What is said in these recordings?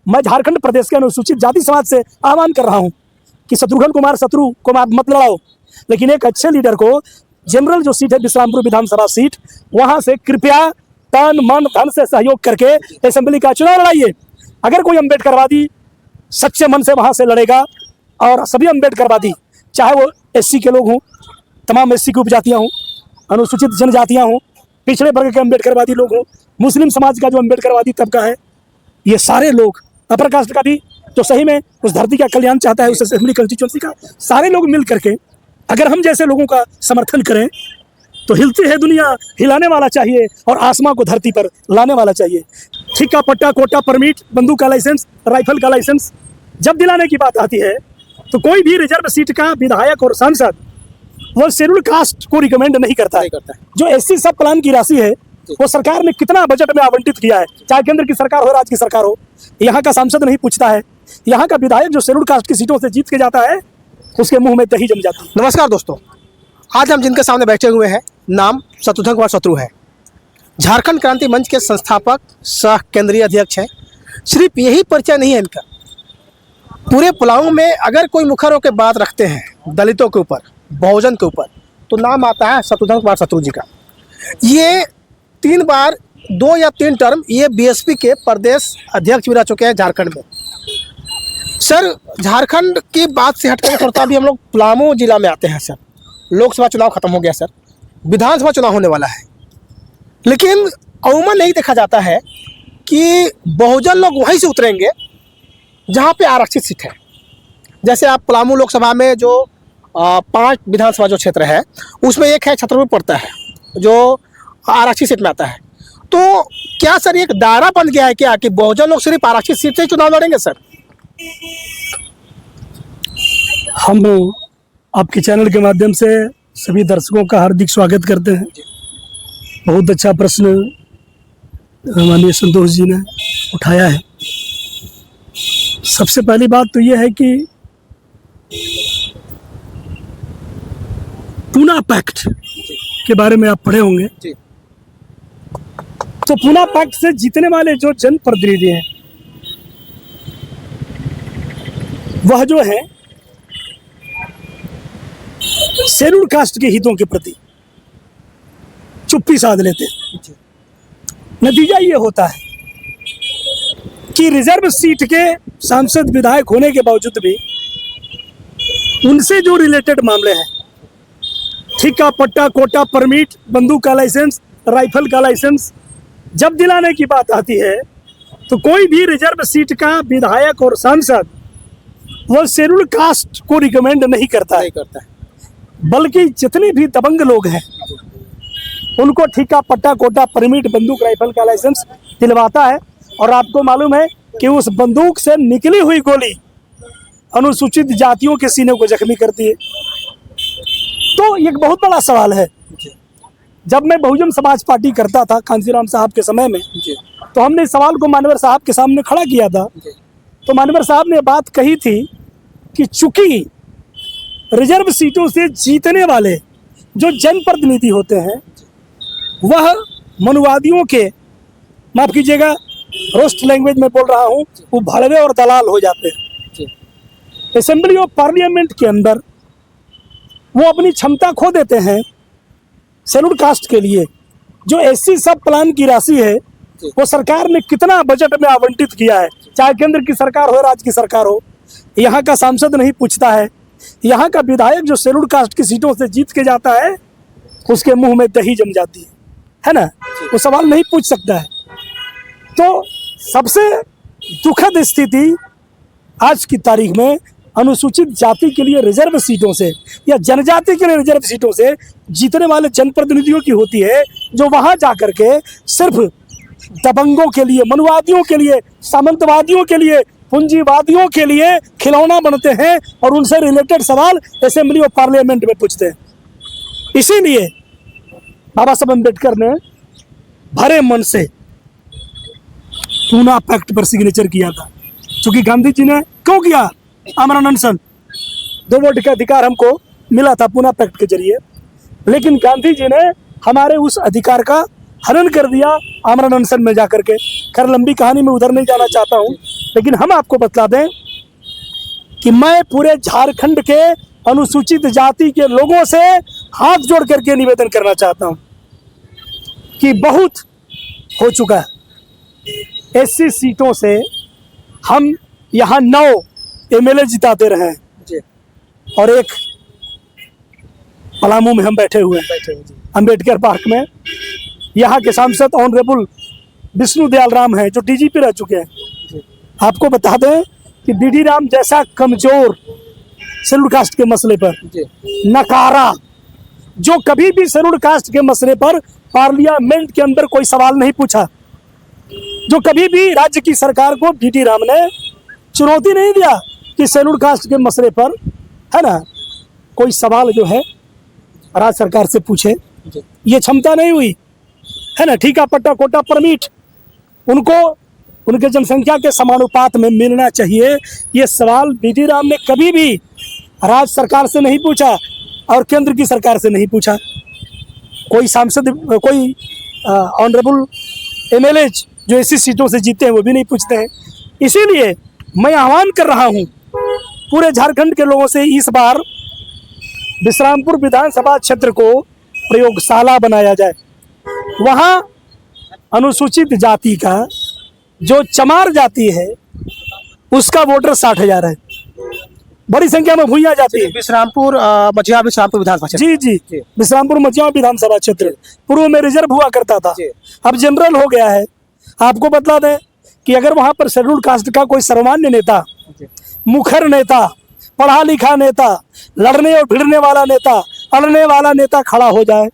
मैं झारखंड प्रदेश के अनुसूचित जाति समाज से आह्वान कर रहा हूं कि शत्रुघ्न कुमार शत्रु को मत लड़ाओ, लेकिन एक अच्छे लीडर को जनरल जो सीट है विश्रामपुर विधानसभा सीट, वहां से कृपया तन मन धन से सहयोग करके असेंबली का चुनाव लड़ाइए। अगर कोई अम्बेडकरवादी सच्चे मन से वहां से लड़ेगा और सभी अम्बेडकरवादी, चाहे वो एससी के लोग हों, तमाम एससी की उपजातियाँ हों, अनुसूचित जनजातियाँ हों, पिछड़े वर्ग के अम्बेडकरवादी लोग हों, मुस्लिम समाज का जो अम्बेडकरवादी तबका है, ये सारे लोग, अपर कास्ट का भी जो सही में उस धरती का कल्याण चाहता है, उस असेंबली कंस्टिट्यूंसी का, सारे लोग मिल करके अगर हम जैसे लोगों का समर्थन करें तो हिलती है दुनिया हिलाने वाला चाहिए और आसमां को धरती पर लाने वाला चाहिए। ठेका पट्टा कोटा परमिट, बंदूक का लाइसेंस, राइफल का लाइसेंस जब दिलाने की बात आती है तो कोई भी रिजर्व सीट का विधायक और सांसद वो शेड्यूल कास्ट को रिकमेंड नहीं करता है। जो एससी सब प्लान की राशि है वो सरकार ने कितना बजट में आवंटित किया है, चाहे केंद्र की सरकार हो, राज्य की सरकार हो, यहाँ का सांसद नहीं पूछता है। यहाँ का विधायक जो शेड्यूल कास्ट की सीटों से जीत के जाता है उसके मुंह में दही जम जाती है। नमस्कार दोस्तों, आज हम जिनके सामने बैठे हुए हैं, नाम शत्रुघ्न कुमार शत्रु है। झारखंड क्रांति मंच के संस्थापक सह केंद्रीय अध्यक्ष हैं। सिर्फ यही परिचय नहीं है इनका, पूरे पुलाव में अगर कोई मुखर होकर बात रखते हैं दलितों के ऊपर, बहुजन के ऊपर, तो नाम आता है शत्रुघ्न कुमार शत्रु जी का। ये 3 बार 2 या 3 टर्म ये बीएसपी के प्रदेश अध्यक्ष भी रह चुके हैं झारखंड में। सर, झारखंड की बात से हटकर थोड़ा भी हम लोग पलामू जिला में आते हैं। सर, लोकसभा चुनाव खत्म हो गया, सर विधानसभा चुनाव होने वाला है, लेकिन अमूमन नहीं देखा जाता है कि बहुजन लोग वहीं से उतरेंगे जहाँ पे आरक्षित सीट है। जैसे आप पलामू लोकसभा में जो 5 विधानसभा जो क्षेत्र है उसमें एक है छतरपुर पड़ता है जो आरक्षित सीट में आता है। तो क्या सर एक दायरा बन गया है क्या कि बहुजन लोग सिर्फ आरक्षित सीट से चुनाव लड़ेंगे? सर, हम आपके चैनल के माध्यम से सभी दर्शकों का हार्दिक स्वागत करते हैं। बहुत अच्छा प्रश्न माननीय संतोष जी ने उठाया है। सबसे पहली बात तो यह है कि पूना पैक्ट के बारे में आप पढ़े होंगे। तो पूना पैक्ट से जीतने वाले जो जनप्रतिनिधि हैं वह जो है शेड्यूल कास्ट के हितों के प्रति चुप्पी साध लेते हैं। नतीजा ये होता है कि रिजर्व सीट के सांसद विधायक होने के बावजूद भी उनसे जो रिलेटेड मामले हैं, ठेका पट्टा कोटा परमिट, बंदूक का लाइसेंस, राइफल का लाइसेंस जब दिलाने की बात आती है तो कोई भी रिजर्व सीट का विधायक और सांसद वो शेड्यूल कास्ट को रिकमेंड नहीं करता है, बल्कि जितने भी दबंग लोग हैं उनको ठेका पट्टा कोटा परमिट, बंदूक राइफल का लाइसेंस दिलवाता है। और आपको मालूम है कि उस बंदूक से निकली हुई गोली अनुसूचित जातियों के सीने को जख्मी करती है। तो एक बहुत बड़ा सवाल है। जब मैं बहुजन समाज पार्टी करता था कांसीराम साहब के समय में, तो हमने इस सवाल को मानवर साहब के सामने खड़ा किया था। तो मानवर साहब ने बात कही थी कि चूंकि रिजर्व सीटों से जीतने वाले जो जनप्रतिनिधि होते हैं वह मनुवादियों के, माफ कीजिएगा रोस्ट लैंग्वेज में बोल रहा हूं, वो भड़वे और दलाल हो जाते हैं। असेंबली ऑफ पार्लियामेंट के अंदर वो अपनी क्षमता खो देते हैं शेड्यूल कास्ट के लिए। जो एससी सब प्लान की राशि है वो सरकार ने कितना बजट में आवंटित किया है, चाहे केंद्र की सरकार हो, राज्य की सरकार हो, यहाँ का सांसद नहीं पूछता है। यहाँ का विधायक जो शेड्यूल कास्ट की सीटों से जीत के जाता है उसके मुंह में दही जम जाती है ना, वो सवाल नहीं पूछ सकता है। तो सबसे दुखद स्थिति आज की तारीख में अनुसूचित जाति के लिए रिजर्व सीटों से या जनजाति के लिए रिजर्व सीटों से जीतने वाले जनप्रतिनिधियों की होती है, जो वहां जाकर के सिर्फ दबंगों के लिए, मनुवादियों के लिए, सामंतवादियों के लिए, पूंजीवादियों के लिए खिलौना बनते हैं और उनसे रिलेटेड सवाल असेंबली ऑफ पार्लियामेंट में पूछते हैं। इसीलिए बाबा साहब अम्बेडकर ने भरे मन से पूना पैक्ट पर सिग्नेचर किया था। क्योंकि गांधी जी ने क्यों किया? आमरण अनशन, 2 वोट का अधिकार हमको मिला था पूना पैक्ट के जरिए, लेकिन गांधी जी ने हमारे उस अधिकार का हनन कर दिया आमरण अनशन में जाकर के। खैर लंबी कहानी में उधर नहीं जाना चाहता हूँ। लेकिन हम आपको बतला दें कि मैं पूरे झारखंड के अनुसूचित जाति के लोगों से हाथ जोड़ करके निवेदन करना चाहता हूं कि बहुत हो चुका है। एससी सीटों से हम यहाँ 9 एमएलए जिताते रहे हैं और एक पलामू में हम बैठे हुए हैं अंबेडकर पार्क में। यहाँ के सांसद ऑनरेबल विष्णु दयाल राम हैं जो डीजीपी रह चुके हैं। आपको बता दें कि डीडी राम जैसा कमजोर शेड्यूल कास्ट के मसले पर नकारा, जो कभी भी शेड्यूल कास्ट के मसले पर पार्लियामेंट के अंदर कोई सवाल नहीं पूछा, जो कभी भी राज्य की सरकार को डीडी राम ने चुनौती नहीं दिया कि शेड्यूल कास्ट के मसले पर, है ना, कोई सवाल जो है राज्य सरकार से पूछे, ये क्षमता नहीं हुई, है ना। ठीका पट्टा कोटा परमिट उनको उनके जनसंख्या के समानुपात में मिलना चाहिए, ये सवाल डीडी राम ने कभी भी राज्य सरकार से नहीं पूछा और केंद्र की सरकार से नहीं पूछा। कोई सांसद, कोई ऑनरेबल एमएलए जो ऐसी सीटों से जीते हैं वो भी नहीं पूछते हैं। इसीलिए मैं आह्वान कर रहा हूं पूरे झारखंड के लोगों से, इस बार विश्रामपुर विधानसभा क्षेत्र को प्रयोगशाला बनाया जाए। वहां अनुसूचित जाति का जो चमार जाति है उसका वोटर 60,000 है, बड़ी संख्या में भूइयां जाती है। विश्रामपुर मझिया विश्रामपुर विधानसभा क्षेत्र। जी विश्रामपुर मझिया विधानसभा क्षेत्र पूर्व में रिजर्व हुआ करता था, अब जनरल हो गया है। आपको बतला दें कि अगर वहां पर शेड्यूल कास्ट का कोई सर्वमान्य नेता, मुखर नेता, पढ़ा लिखा नेता, लड़ने और भिड़ने वाला नेता, अड़ने वाला नेता खड़ा हो जाए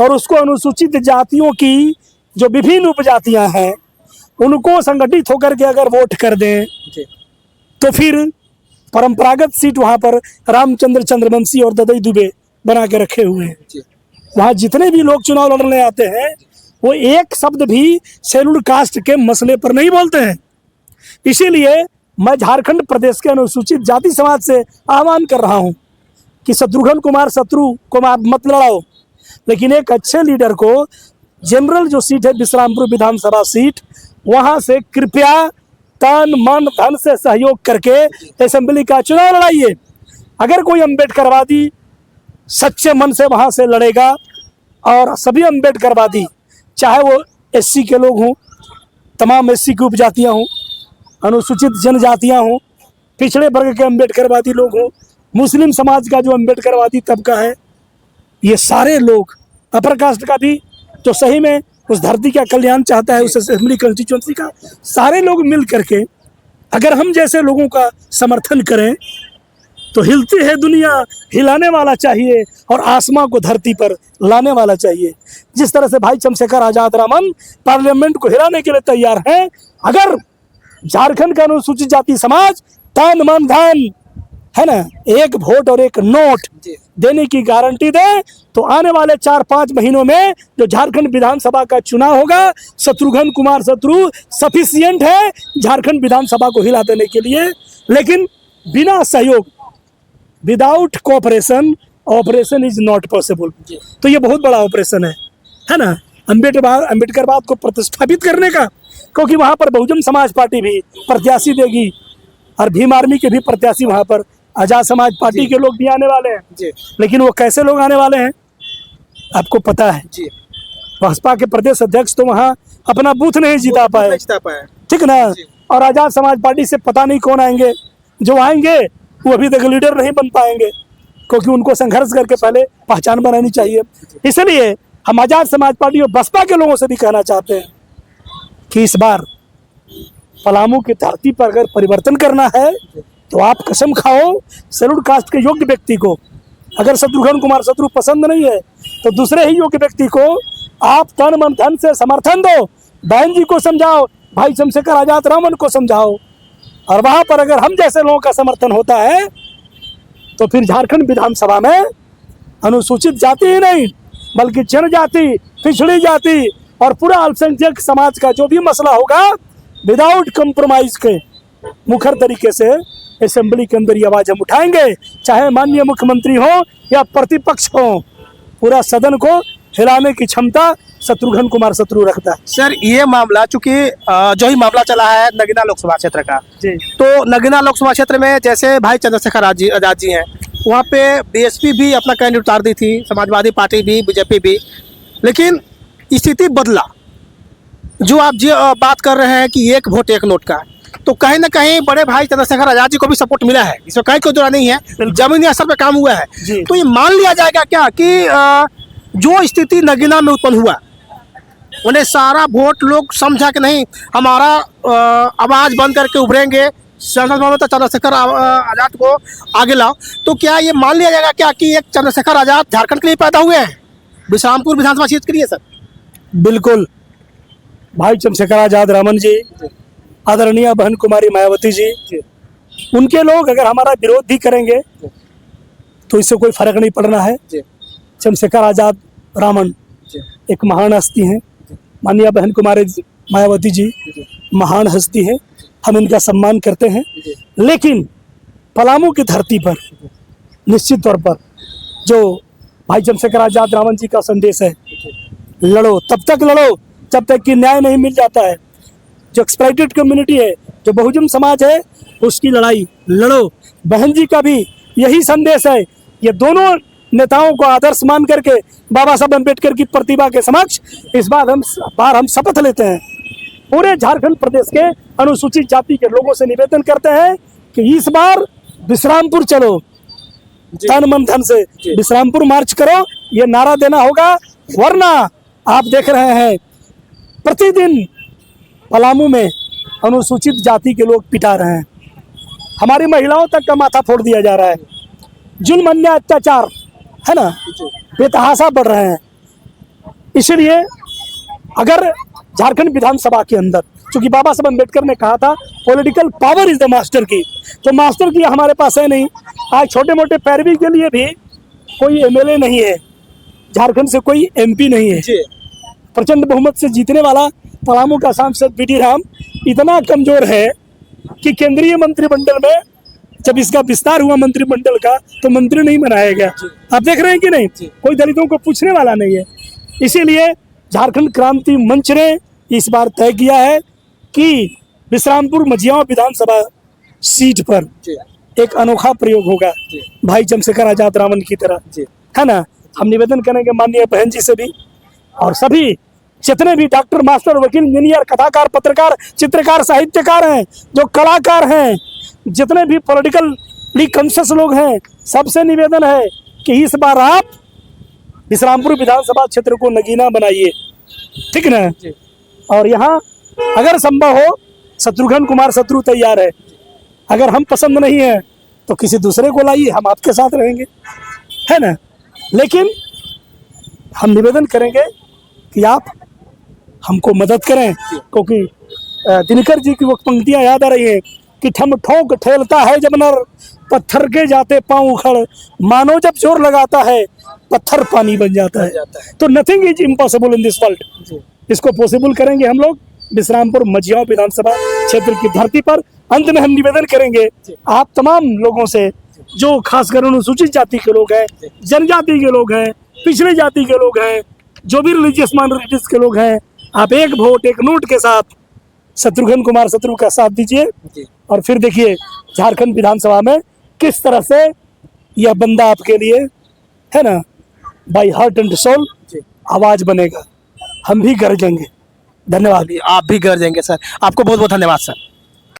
और उसको अनुसूचित जातियों की जो विभिन्न उपजातियां हैं उनको संगठित होकर के अगर वोट कर दें तो फिर परंपरागत सीट वहां पर रामचंद्र चंद्रवंशी और ददई दुबे बना के रखे हुए हैं। वहां जितने भी लोग चुनाव लड़ने आते हैं वो एक शब्द भी शेड्यूल कास्ट के मसले पर नहीं बोलते हैं। इसीलिए मैं झारखंड प्रदेश के अनुसूचित जाति समाज से आह्वान कर रहा हूं कि शत्रुघ्न कुमार शत्रु को मत लड़ाओ, लेकिन एक अच्छे लीडर को जनरल जो सीट है विश्रामपुर विधानसभा सीट, वहां से कृपया तन मन धन से सहयोग करके असेंबली का चुनाव लड़ाइए। अगर कोई अम्बेडकरवादी सच्चे मन से वहां से लड़ेगा और सभी अम्बेडकरवादी, चाहे वो एससी के लोग हों, तमाम एससी की उपजातियां हों, अनुसूचित जनजातियां हों, पिछड़े वर्ग के अम्बेडकरवादी लोग हों, मुस्लिम समाज का जो अम्बेडकरवादी तबका है, ये सारे लोग, अपर कास्ट का भी जो सही में उस धरती का कल्याण चाहता है, उस असेंबली कंस्टिट्यूंसी का, सारे लोग मिल करके अगर हम जैसे लोगों का समर्थन करें तो हिलती है दुनिया हिलाने वाला चाहिए और आसमां को धरती पर लाने वाला चाहिए। जिस तरह से भाई चंद्रशेखर आजाद रामन पार्लियामेंट को हिलाने के लिए तैयार हैं, अगर झारखंड का अनुसूचित जाति समाज तन मन धन, है ना, एक वोट और एक नोट देने की गारंटी दे तो आने वाले 4-5 महीनों में जो झारखंड विधानसभा का चुनाव होगा, शत्रुघ्न कुमार शत्रु सफिशिएंट है झारखंड विधानसभा को हिला देने के लिए। लेकिन बिना सहयोग, without cooperation, operation is not possible. तो ये बहुत बड़ा ऑपरेशन है ना, अम्बेडकरवाद को प्रतिष्ठापित करने का, क्योंकि वहां पर बहुजन समाज पार्टी भी प्रत्याशी देगी और भीम आर्मी के भी प्रत्याशी, वहां पर आजाद समाज पार्टी के लोग भी आने वाले हैं। लेकिन वो कैसे लोग आने वाले हैं आपको पता है। भाजपा के प्रदेश अध्यक्ष तो वहां अपना बूथ नहीं जिता पाए, ठीक ना, और आजाद समाज पार्टी से पता नहीं कौन आएंगे, जो आएंगे वो अभी तक लीडर नहीं बन पाएंगे, क्योंकि उनको संघर्ष करके पहले पहचान बनानी चाहिए। इसलिए हम आजाद समाज पार्टी और बसपा के लोगों से भी कहना चाहते हैं कि इस बार पलामू की धरती पर अगर परिवर्तन करना है तो आप कसम खाओ शेड्यूल कास्ट के योग्य व्यक्ति को, अगर शत्रुघ्न कुमार शत्रु पसंद नहीं है तो दूसरे ही योग्य व्यक्ति को आप तन मन धन से समर्थन दो। बहन जी को समझाओ, भाई चंद्रशेखर आजाद रामन को समझाओ, और वहां पर अगर हम जैसे लोगों का समर्थन होता है तो फिर झारखंड विधानसभा में अनुसूचित जाति ही नहीं बल्कि जनजाति, पिछड़ी जाति और पूरा अल्पसंख्यक समाज का जो भी मसला होगा, विदाउट कंप्रोमाइज के मुखर तरीके से असेंबली के अंदर ये आवाज हम उठाएंगे, चाहे माननीय मुख्यमंत्री हो या प्रतिपक्ष हो। पूरा सदन को हिलाने की क्षमता शत्रुघ्न कुमार शत्रु रखता है। सर ये मामला चूंकि जो ही मामला चला है नगीना लोकसभा क्षेत्र का, जी तो नगीना लोकसभा क्षेत्र में जैसे भाई चंद्रशेखर आजाद जी हैं, वहाँ पे बीएसपी भी अपना कैंडिडेट उतार दी थी, समाजवादी पार्टी भी, बीजेपी भी, लेकिन स्थिति बदला। जो आप जी बात कर रहे हैं कि एक वोट एक नोट का, तो कहीं ना कहीं बड़े भाई चंद्रशेखर आजाद जी को भी सपोर्ट मिला है, इसमें कहीं कोई दोहरा नहीं है, जमीनी असर पे काम हुआ है। जी। तो ये मान लिया जाएगा क्या कि जो स्थिति नगीना में उत्पन्न हुआ, उन्हें सारा वोट लोग समझा कि नहीं हमारा आवाज बंद करके उभरेंगे, संसद भवन में तो चंद्रशेखर आजाद को आगे लाओ, तो क्या ये मान लिया जाएगा क्या कि एक चंद्रशेखर आजाद झारखंड के लिए पैदा हुए हैं, विश्रामपुर विधानसभा क्षेत्र के लिए? सर बिल्कुल, भाई चंद्रशेखर आजाद रामन जी, आदरणीय बहन कुमारी मायावती जी, उनके लोग अगर हमारा विरोध भी करेंगे तो इससे कोई फर्क नहीं पड़ना है। चंद्रशेखर आजाद रामन एक महान हस्ती हैं, माननीय बहन कुमारी मायावती जी महान हस्ती है, हम इनका सम्मान करते हैं। लेकिन पलामू की धरती पर निश्चित तौर पर जो भाई चंद्रशेखर आजाद रामन जी का संदेश है, लड़ो, तब तक लड़ो जब तक कि न्याय नहीं मिल जाता है। जो एक्सप्लॉइटेड कम्युनिटी है, जो बहुजन समाज है, उसकी लड़ाई लड़ो। बहन जी का भी यही संदेश है। ये दोनों नेताओं को आदर्श मान करके बाबा साहब अम्बेडकर की प्रतिभा के समक्ष इस बार हम शपथ लेते हैं। पूरे झारखंड प्रदेश के अनुसूचित जाति के लोगों से निवेदन करते हैं कि इस बार विश्रामपुर चलो, तन मन धन से विश्रामपुर मार्च करो, ये नारा देना होगा। वरना आप देख रहे हैं प्रतिदिन पलामू में अनुसूचित जाति के लोग पिटा रहे हैं, हमारी महिलाओं तक का माथा फोड़ दिया जा रहा है, जुल्म अन्याय अत्याचार है ना बेतहाशा बढ़ रहे हैं। इसलिए अगर झारखंड विधानसभा के अंदर, चूंकि बाबा साहब अम्बेडकर ने कहा था political power is the master की, तो मास्टर की हमारे पास है नहीं। आज छोटे मोटे पैरवी के लिए भी कोई एमएलए नहीं है, झारखंड से कोई एमपी नहीं है। प्रचंड बहुमत से जीतने वाला पलामू का सांसद बीडी राम इतना कमजोर है कि केंद्रीय मंत्रिमंडल में जब इसका विस्तार हुआ मंत्रिमंडल का, तो मंत्री नहीं बनाया गया। आप देख रहे हैं कि नहीं, कोई दलितों को पूछने वाला नहीं है। इसीलिए झारखंड क्रांति मंच ने इस बार तय किया है कि विश्रामपुर मझियावा विधानसभा सीट पर एक अनोखा प्रयोग होगा भाई चंद्रशेखर आजाद रामन की तरह, है ना। हम निवेदन करेंगे माननीय बहन जी से भी, और सभी जितने भी डॉक्टर, मास्टर, वकील, इंजीनियर, कथाकार, पत्रकार, चित्रकार, साहित्यकार हैं, जो कलाकार हैं, जितने भी पॉलिटिकली कॉन्शियस लोग हैं, सबसे निवेदन है कि इस बार आप विश्रामपुर विधानसभा क्षेत्र को नगीना बनाइए, ठीक ना। और यहाँ अगर संभव हो शत्रुघ्न कुमार शत्रु तैयार है, अगर हम पसंद नहीं है तो किसी दूसरे को लाइए, हम आपके साथ रहेंगे, है ना। लेकिन हम निवेदन करेंगे कि आप हमको मदद करें, क्योंकि दिनकर जी की वो पंक्तियां याद आ रही है कि ठम ठोक ठेलता है जब नर, पत्थर के जाते पांव उखड़, मानो जब जोर लगाता है पत्थर पानी बन जाता है। तो nothing is impossible in this world. इसको पॉसिबल करेंगे हम लोग विश्रामपुर मझियावा विधानसभा क्षेत्र की धरती पर। अंत में हम निवेदन करेंगे आप तमाम लोगों से, जो खासकर अनुसूचित जाति के लोग हैं, जनजाति के लोग हैं, पिछड़े जाति के लोग हैं, जो भी रिलीजियस माइनॉरिटीज के लोग हैं, आप एक वोट एक नोट के साथ शत्रुघ्न कुमार शत्रु का साथ दीजिए। और फिर देखिए झारखंड विधानसभा में किस तरह से यह बंदा आपके लिए, है ना, बाय हार्ट एंड सोल आवाज बनेगा। हम भी गरजेंगे। धन्यवाद। आप भी गरजेंगे सर। आपको बहुत बहुत धन्यवाद सर।